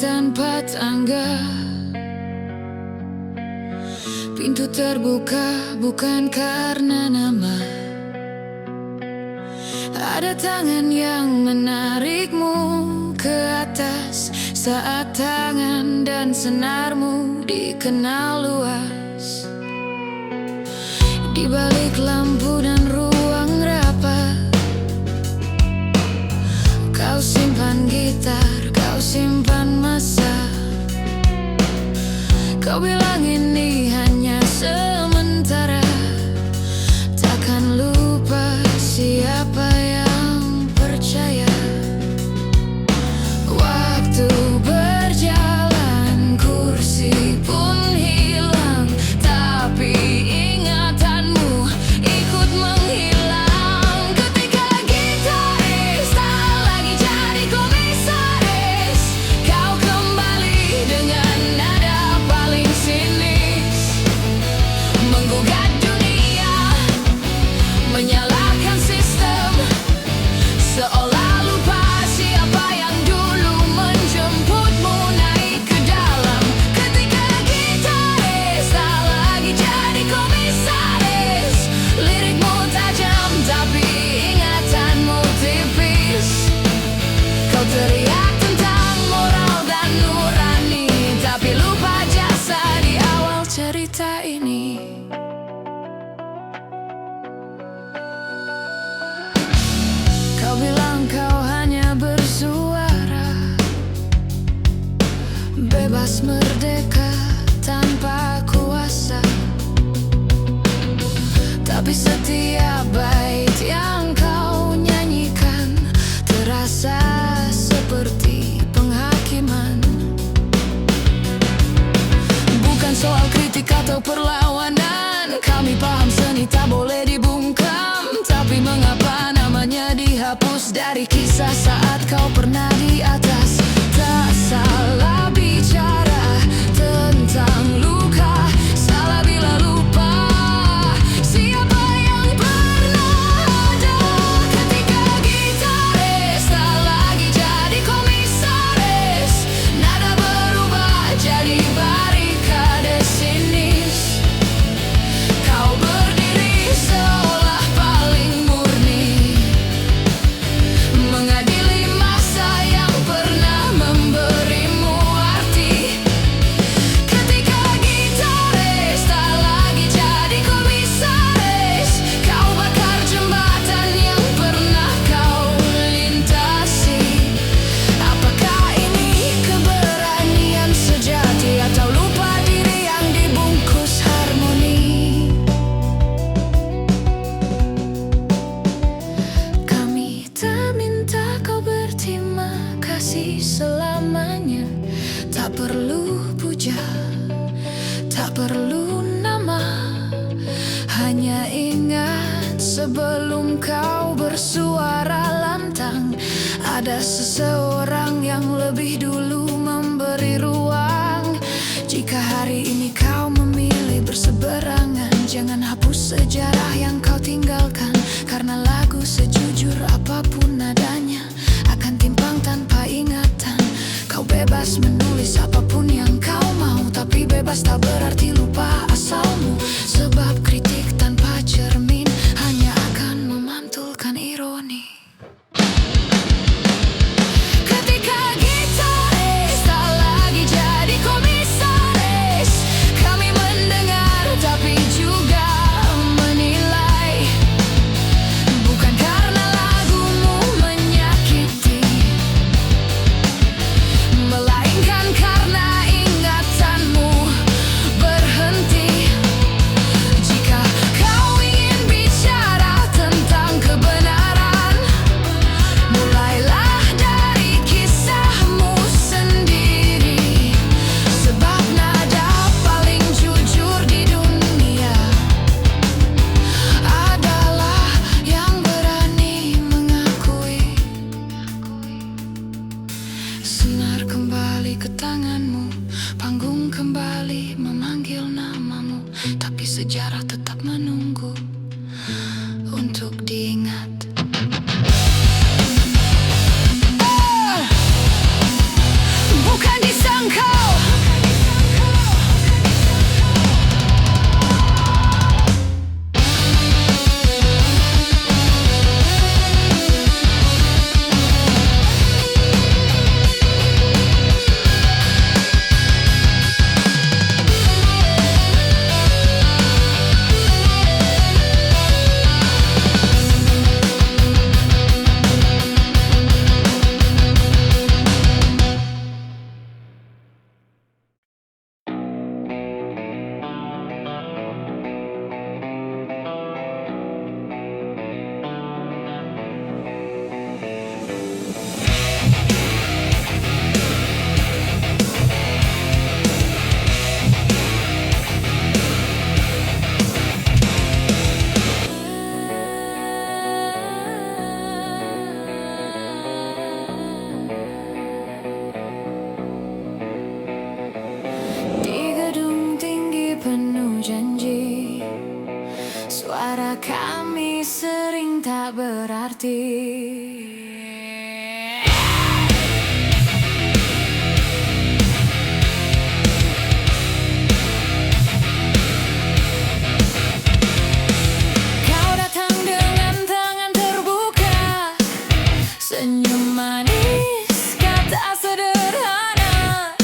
tanpa tangga. Pintu terbuka bukan karena nama. Ada tangan yang menarikmu ke atas saat tangan dan senarmu dikenal luas. Di balik lampu dan ruang rapat, kau simpan gitar, kau simpan masa. Kau bilang ini hanya sementara, takkan lupa siapa yang percaya. Waktu berjalan, kursi pun hilang, tapi ingatanmu ikut menghilang. Ketika gitaris tak lagi jadi komisaris, kau kembali dengan nada paling sinis, menggugat dunia, menyalahkan sistem, seolah lupa siapa yang dulu menjemputmu naik ke dalam. Ketika gitaris tak lagi jadi komisaris, lirikmu tajam tapi ingatanmu tipis. Kau teriak tentang moral dan nurani, tapi lupa jasa di awal cerita ini. Kau bilang kau hanya bersuara, bebas merdeka tanpa kuasa. Tapi setiap bait yang kau nyanyikan terasa seperti penghakiman. Bukan soal kritik atau perlawanan, kami paham seni tak boleh dibungkam. Tapi mengapa namanya dihapus dari kisah saat kau pernah di atas? Tak salah bicara tentang luka, salah bila lupa siapa yang pernah ada. Ketika gitaris tak lagi jadi komisaris, nada berubah jadi barikade sinis. Kau berdiri seolah paling murni, mengadili masa yang pernah memberimu arti. Ketika gitaris tak lagi jadi komisaris, kau bakar jembatan yang pernah kau lintasi. Apakah ini keberanian sejati atau lupa diri yang dibungkus harmoni? Kami tak minta kau berterima kasih selamanya. Tak perlu puja, tak perlu nama. Hanya ingat sebelum kau bersuara lantang, ada seseorang yang lebih dulu memberi ruang. Jika hari ini kau memilih berseberangan, jangan hapus sejarah yang kau tinggalkan. Karena lagu sejujur apapun nadanya akan timpang tanpa ingatan. Kau bebas menulis apapun yang kau mau, tapi bebas tak berarti lupa asalmu. Sebab kritik tanpa cermin hanya akan memantulkan ironi. Ketika gitaris tak lagi jadi komisaris, kami mendengar tapi juga menilai. Bukan karena lagumu menyakiti, melainkan karena ingatanmu berhenti. Jika kau ingin bicara tentang kebenaran, mulailah dari kisahmu sendiri. Sebab nada paling jujur di dunia adalah yang berani mengakui. Senar kembali ke tanganmu, panggung kembali memanggil namamu, tapi sejarah tetap menunggu untuk diingat. Bukan di mati. Kau datang dengan tangan terbuka, senyum manis, kata sederhana,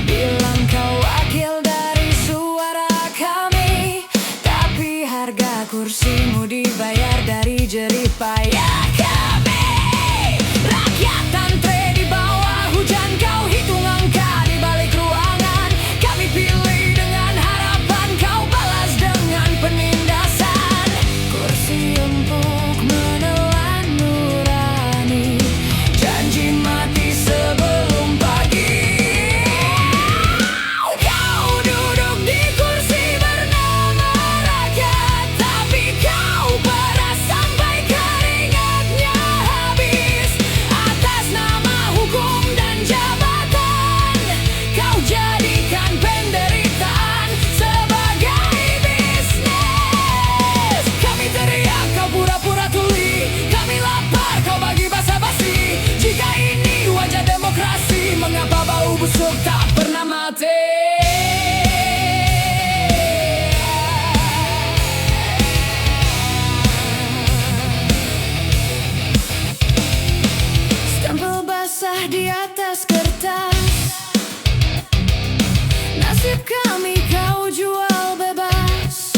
bilang kau wakil dari suara kami, tapi harga kursimu dibayar dari jerih payah kami. Rakyat antre di bawah hujan, kau hitung angka di balik ruangan. Kami pilih dengan harapan, kau balas dengan penindasan. Kursi empuk menelan nurani, janji mati sebelum pagi. Kau duduk di kursi bernama rakyat, tapi kau peras sampai keringatnya habis. Atas nama hukum dan jabatan, kau jadikan penderitaan sebagai bisnis. Kami teriak, kau pura-pura tuli. Kami lapar, kau bagi basa-basi. Jika ini wajah demokrasi, mengapa bau busuk tak pernah mati? Stempel basah di atas kertas, nasib kami kau jual bebas.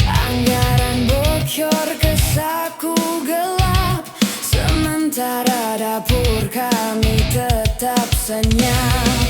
Anggaran bocor ke saku gelap, sementara dapur kami tetap senyap.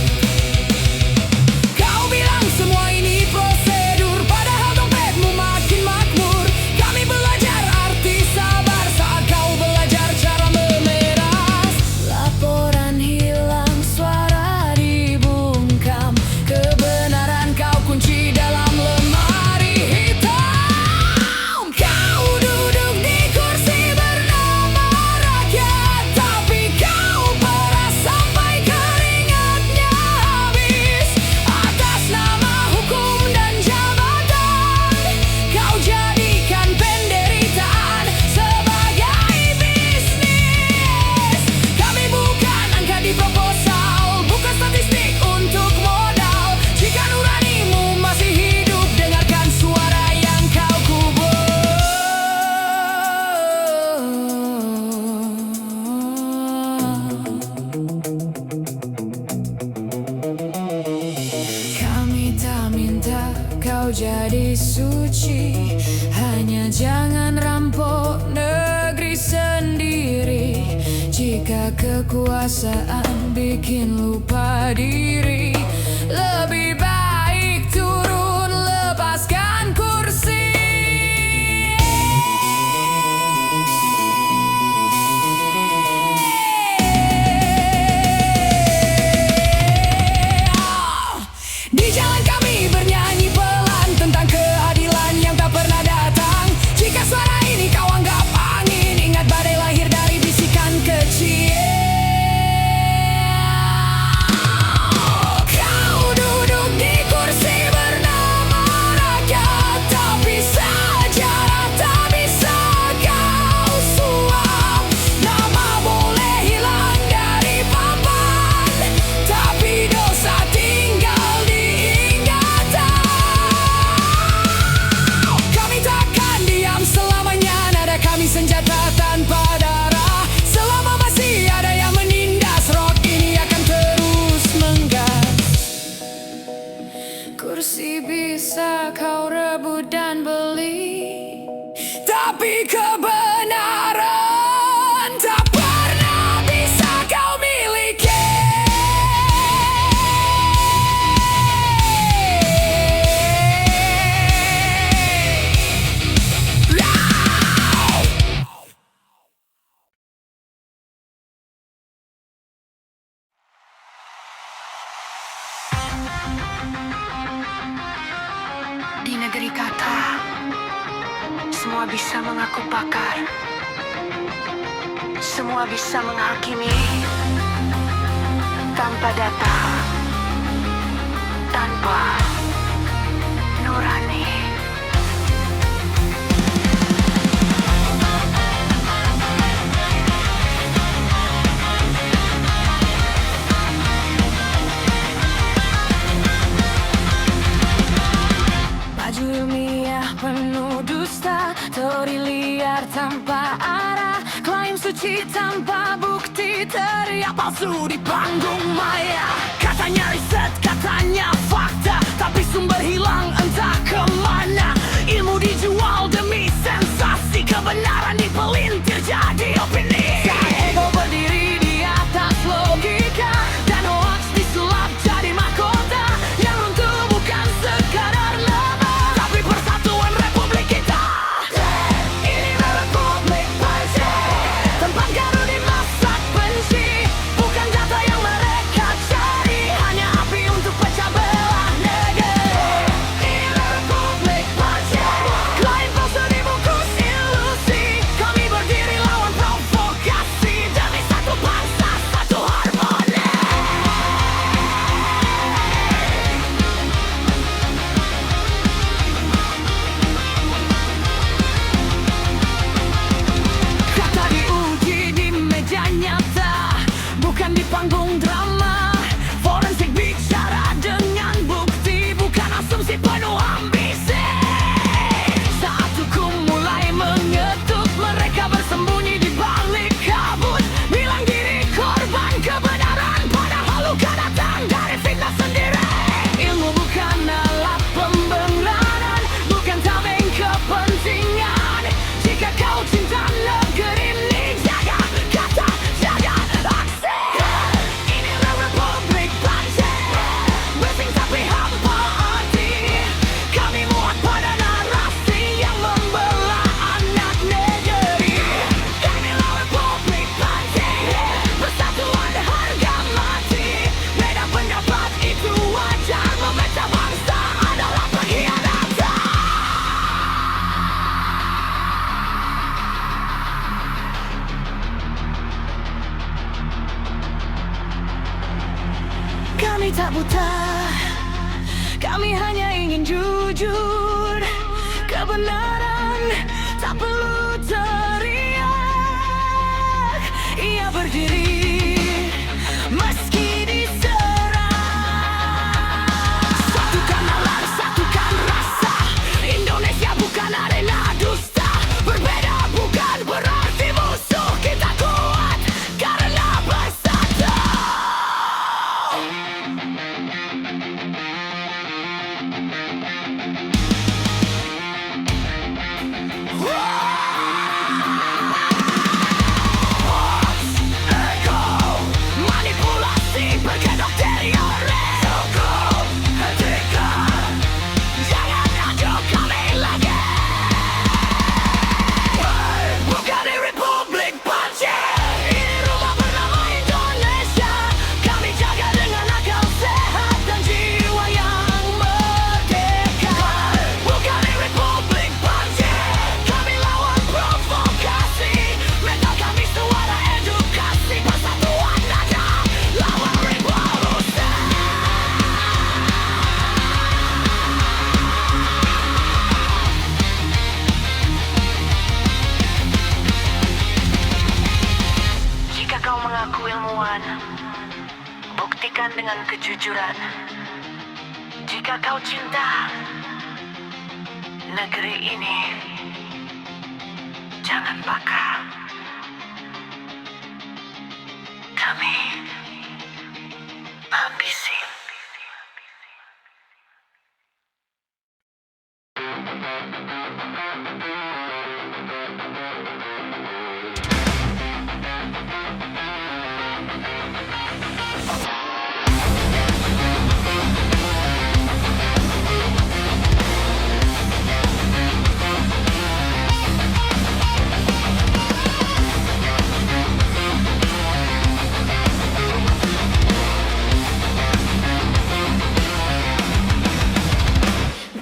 Kau bilang semua ini prosedur, padahal dompetmu makin makmur. Kami belajar arti sabar saat kau belajar cara memeras. Laporan hilang, suara dibungkam, kebenaran kau kunci dalam lemari hitam. Kau duduk di kursi bernama rakyat, tapi kau peras sampai keringatnya habis. Atas nama hukum dan jabatan, kau jadikan penderitaan sebagai bisnis. Kami bukan angka di proposal, bukan statistik untuk modal. Jika nuranimu masih hidup, dengarkan suara yang kau kubur. Kami tak minta kau jadi suci, hanya jangan rampok negeri sendiri. Jika kekuasaan bikin lupa diri, lebih baik turun, lepaskan kursi. Di jalan kami bernyanyi pelan tentang keadilan yang tak pernah datang. Jika suara ini kau anggap angin, ingat badai lahir dari bisikan kecil. Kau duduk di kursi bernama rakyat, tapi sejarah tak bisa kau suap. Nama boleh hilang dari papan, tapi dosa tinggal di ingatan. Kami takkan diam selamanya, nada kami senjata tanpa darah. Selama masih ada yang menindas, rock ini akan terus menggas. Kursi bisa kau rebut dan beli, tapi kebenaran tak pernah bisa kau miliki. Di negeri kata, semua bisa mengaku pakar, semua bisa menghakimi tanpa data, tanpa nurani. suci tanpa bukti, teriak palsu di panggung maya. Katanya riset, katanya fakta, tapi sumber hilang entah kemana. Ilmu dijual demi sensasi, kebenaran dipelintir jadi opini. Saat ego berdiri di atas logika dan hoax disulap jadi mahkota, yang runtuh bukan sekadar nama, tapi persatuan republik kita. Inilah republik palsu, tempat garu dimasak benci. Bukan data yang mereka cari, hanya api untuk pecah belah negeri. Inilah republik palsu, klaim palsu dibungkus ilusi. Kami berdiri lawan provokasi demi satu bangsa, satu harmoni. Kata diuji di meja nyata, bukan di panggung drama. Forensik bicara dengan bukti, bukan asumsi penuh ambisi. Saat hukum mulai mengetuk, mereka bersembunyi di balik kabut, bilang diri korban kebenaran, padahal luka datang dari fitnah sendiri. Ilmu bukan alat pembenaran, bukan tameng kepentingan. Jika kau cinta negeri ini, jaga kata, jaga aksi. Inilah republik palsu, bising tapi hampa hati. Kami muat pada narasi yang membelah anak negeri. Inilah republik palsu, persatuan harga mati. Beda pendapat itu wajar, memecah bangsa adalah pengkhianatan. Kami tak buta, kami hanya ingin jujur. Kebenaran tak perlu teriak. Ia berdiri meski diserang. Satukan nalar, satukan rasa. Indonesia bukan arena dusta. Berbeda bukan berarti musuh. Kita kuat karena bersatu. Ego, manipulasi berkedok teori. Cukup, hentikan, jangan ajuk kami lagi. Bukan di republik palsu, ini rumah bernama Indonesia. Kami jaga dengan akal sehat dan jiwa yang merdeka. Bukan di republik palsu, kami lawan provokasi. Mental kami suara edukasi, persatuan nada lawan revolusi. Jika kau mengaku ilmuwan, buktikan dengan kejujuran. Jika kau cinta negeri ini, jangan bakar. Kami ambisi.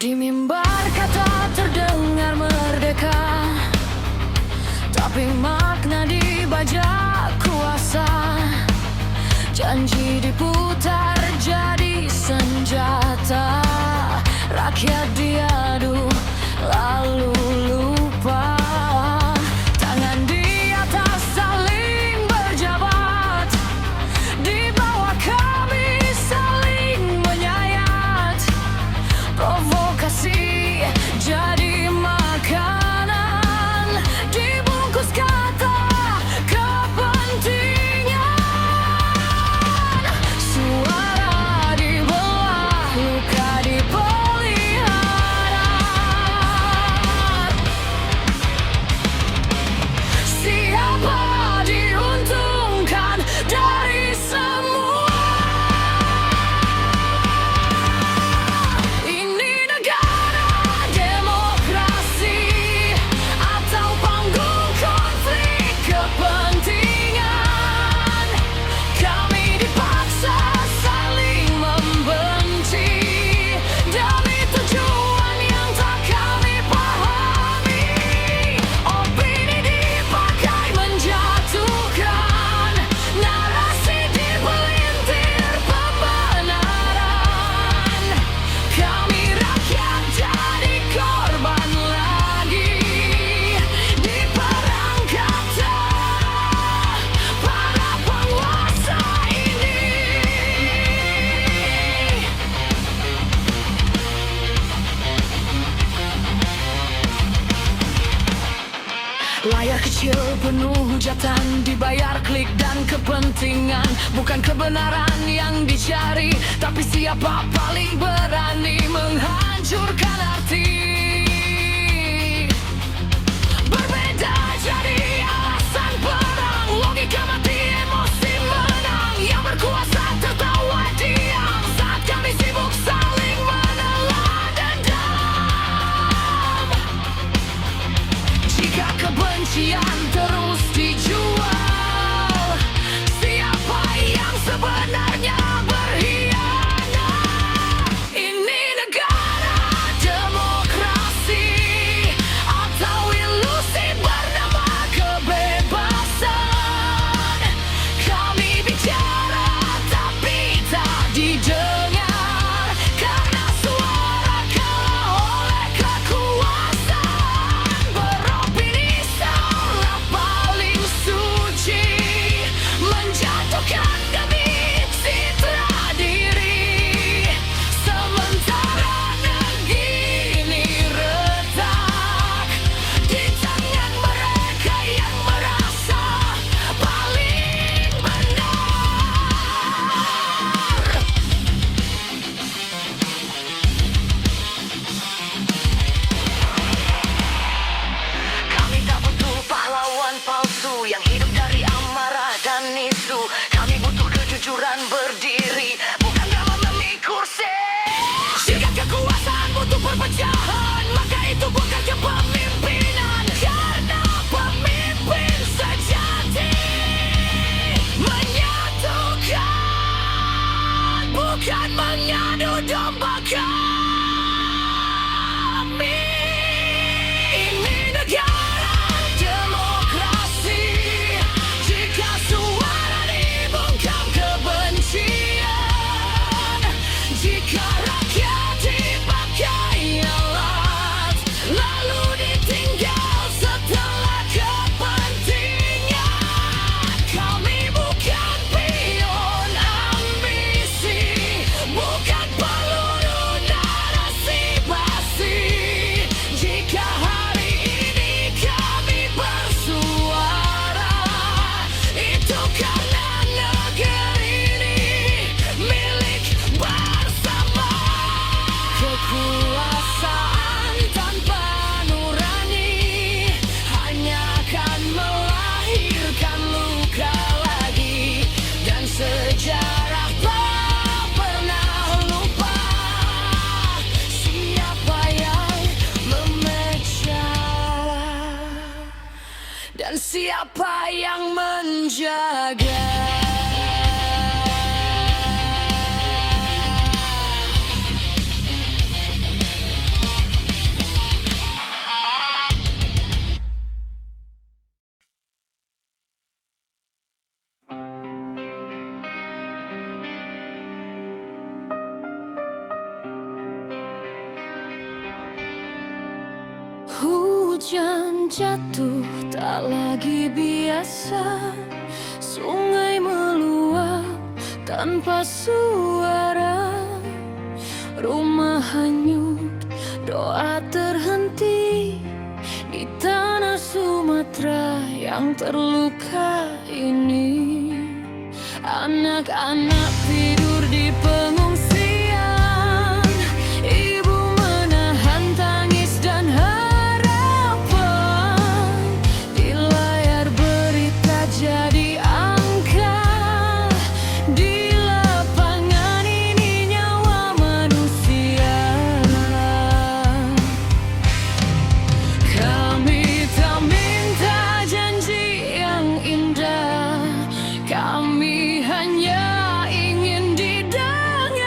Di mimbar kata terdengar merdeka, tapi makna dibajak kuasa. Janji diputar jadi senjata, rakyat diadu lalu lupa. Tangan di atas saling berjabat, di bawah kami saling menyayat. Provokasi jadi makanan, dibungkus kata Layar kecil penuh hujatan, dibayar klik dan kepentingan. Bukan kebenaran yang dicari, tapi siapa paling berani menghancurkan arti. Berbeda jadi alasan perang, logika mati, emosi menang. Yang berkuasa tertawa diam saat kami sibuk saling menelan dendam. Jika kebencian terus dijual, siapa yang sebenarnya berkhianat? Ini negara demokrasi atau ilusi bernama kebebasan? Kami bicara tapi tak didengar, karena suara kalah oleh kekuasaan. Beropini seolah paling suci, menjatuhkan demi citra diri. Sementara negeri ini retak di tangan mereka yang merasa paling benar. Kami tak butuh pahlawan palsu yang hidup dari amarah dan isu. Kami butuh kejujuran berdiri, bukan dalam demi kursi. Jika kekuasaan butuh perpecahan, maka itu bukan kepemimpinan. Karena pemimpin sejati menyatukan, bukan mengadu domba kami. Ini negara demokrasi. Jika suara dibungkam kebencian, jika rakyat dipakai alat, lalu ditinggal setelah kepentingan. Kami bukan pion ambisi, bukan peluru narasi basi. Jika hari ini kami bersuara, itu karena negeri ini milik bersama. Kekuasaan tanpa nurani hanya akan melahirkan luka lagi, dan sejarah tak pernah lupa siapa yang memecah dan siapa yang menjaga. Hujan jatuh tak lagi biasa, sungai meluap tanpa suara, rumah hanyut, doa terhenti di tanah Sumatera yang terluka ini. Anak-anak tidur di pengungsian, ibu menahan tangis dan harapan. Di layar berita jadi angka, di lapangan ini nyawa manusia. Kami tak minta janji yang indah, kami hanya ingin didengar.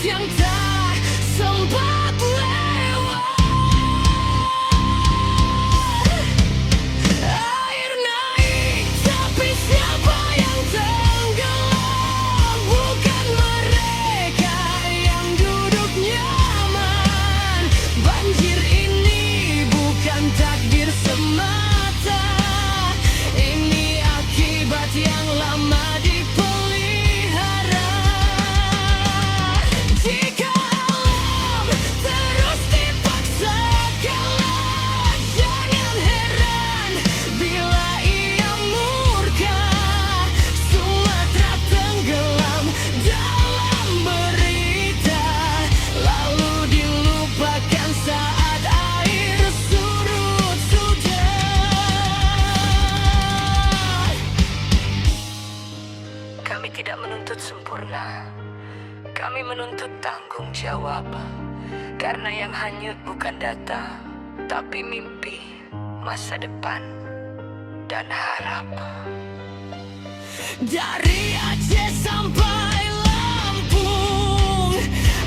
yang tak sempat lewat. Air naik, tapi siapa yang tenggelam? Bukan mereka yang duduk nyaman. Banjir ini bukan takdir semata, ini akibat yang lama dipelihara. Jika alam terus dipaksa kalah, jangan heran bila ia murka. Sumatera tenggelam dalam berita, lalu dilupakan saat air surut sudah. Kami tidak menuntut sempurna, kami menuntut tanggung jawab. Karena yang hanyut bukan data, tapi mimpi, masa depan, dan harap. Dari Aceh sampai Lampung,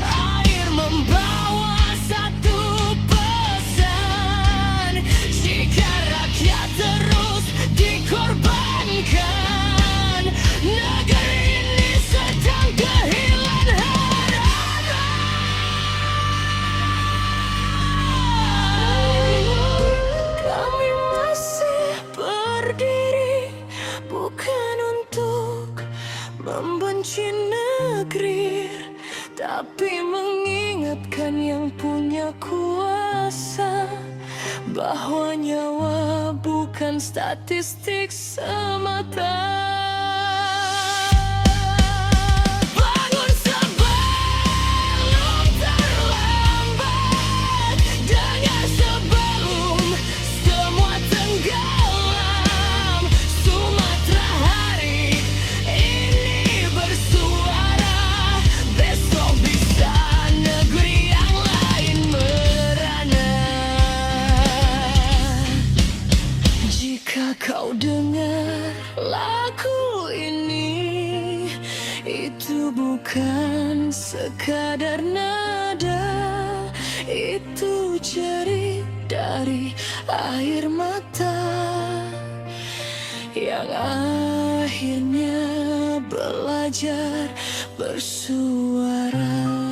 air membawa satu pesan. Jika rakyat terus dikorbankan, negeri ini sedang kehilangan harapan. Kami masih berdiri, bukan untuk membenci negeri, tapi mengingatkan yang punya kuasa bahwa nyawa bukan statistik semata. Bangun sebelum terlambat, dengar sebelum semua tenggelam. Sumatera hari ini bersuara, besok bisa negeri yang lain merana. Jika kau dengar lagu ini, itu bukan sekadar nada, itu jeri dari air mata yang akhirnya belajar bersuara.